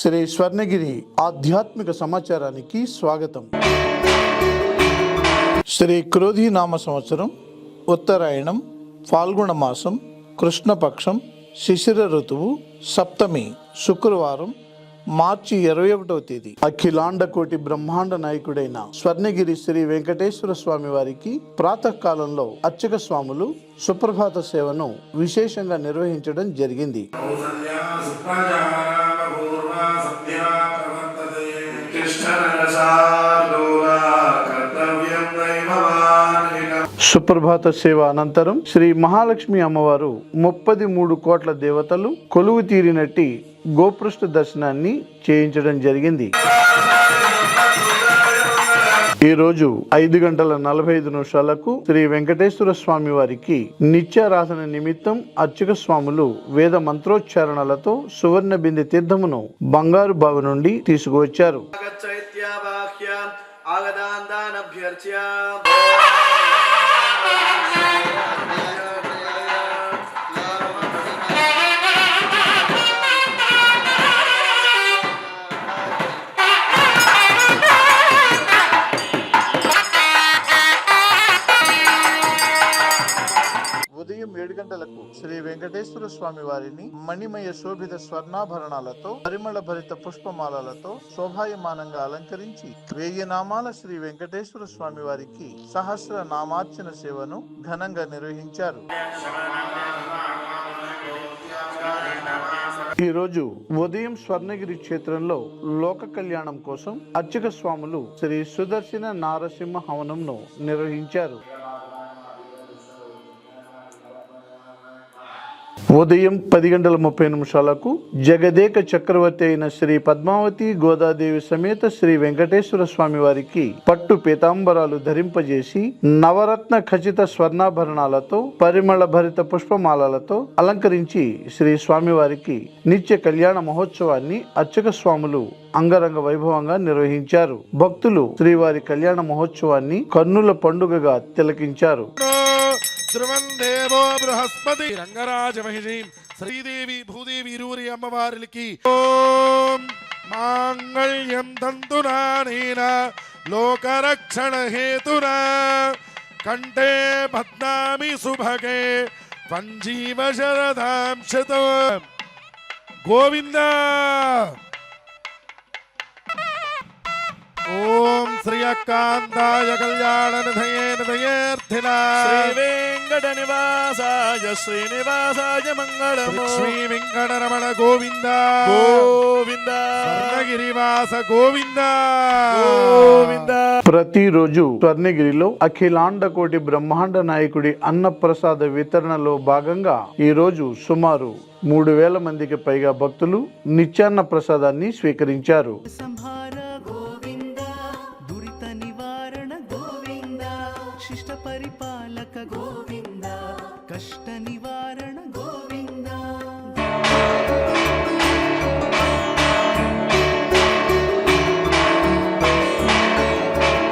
శ్రీ స్వర్ణగిరి ఆధ్యాత్మిక సమాచారానికి స్వాగతం. శ్రీ క్రోధి నామ సంవత్సరం, ఉత్తరాయణం, ఫాల్గుణ మాసం, కృష్ణపక్షం, శిశిర ఋతువు, సప్తమి, శుక్రవారం, మార్చి 21వ తేదీ. అఖిలాండ కోటి బ్రహ్మాండ నాయకుడైన స్వర్ణగిరి శ్రీ వెంకటేశ్వర స్వామి వారికి ప్రాతకాలంలో అర్చక స్వాములు సుప్రభాత సేవను విశేషంగా నిర్వహించడం జరిగింది. సుప్రభాత సేవ అనంతరం శ్రీ మహాలక్ష్మి అమ్మవారు 33 కోట్ల దేవతలు కొలువు తీరినట్టి గోపృష్ఠ దర్శనాన్ని చేయించడం జరిగింది. ఈరోజు 5:45 శ్రీ వెంకటేశ్వర స్వామి వారికి నిత్యారాధన నిమిత్తం అర్చక స్వాములు వేద మంత్రోచ్చారణలతో సువర్ణ బిందె తీర్థమును బంగారు బావి నుండి తీసుకువచ్చారు. ఉదయం 7 గంటలకు శ్రీ వెంకటేశ్వర స్వామి వారిని మణిమయ శోభిత స్వర్ణాభరణాలతో పరిమళ భరిత పుష్పమాలలతో శోభాయమానంగా అలంకరించి 1000 నామాల శ్రీ వెంకటేశ్వర స్వామి వారికి సహస్ర నామార్చన సేవను ఘనంగా నిర్వహించారు. ఈ రోజు ఉదయం స్వర్ణగిరి క్షేత్రంలో లోక కళ్యాణం కోసం అర్చక స్వాములు శ్రీ సుదర్శన నారసింహ హవనంను నిర్వహించారు. ఉదయం 10:30 జగదేక చక్రవర్తి అయిన శ్రీ పద్మావతి గోదాదేవి సమేత శ్రీ వెంకటేశ్వర స్వామి వారికి పట్టు పీతాంబరాలు ధరింపజేసి నవరత్న ఖచిత స్వర్ణాభరణాలతో పరిమళ భరిత పుష్పమాలలతో అలంకరించి శ్రీ స్వామి వారికి నిత్య కళ్యాణ మహోత్సవాన్ని అర్చక స్వాములు అంగరంగ వైభవంగా నిర్వహించారు. భక్తులు శ్రీవారి కళ్యాణ మహోత్సవాన్ని కన్నుల పండుగగా తిలకించారు. ధ్రువం దేవో బృహస్పతి రంగరాజ మహిషి శ్రీదేవి భూదేవి ఇరువురి అమ్మవారికి ఓం మాంగళ్యం తంతునానేన లోకరక్షణ హేతునా కంఠే బధ్నామి సుభగే పంజీవ శరదాం శతం. గోవింద. ఓం శ్రీయకాంతాయ కళ్యాణ నిధయే నిధయేర్థినా శ్రీ వెంకట నివాసాయ శ్రీనివాసాయ మంగళం. శ్రీ వెంకటరమణ గోవింద గోవింద. స్వర్ణగిరివాస గోవింద గోవింద. ప్రతిరోజు స్వర్ణగిరిలో అఖిలాండ కోటి బ్రహ్మాండ నాయకుడి అన్నప్రసాద వితరణలో భాగంగా ఈ రోజు సుమారు 3000 మందికి పైగా భక్తులు నిత్యాన్న ప్రసాదాన్ని స్వీకరించారు. శిష్ట పరిపాలక గోవింద, కష్ట నివారణ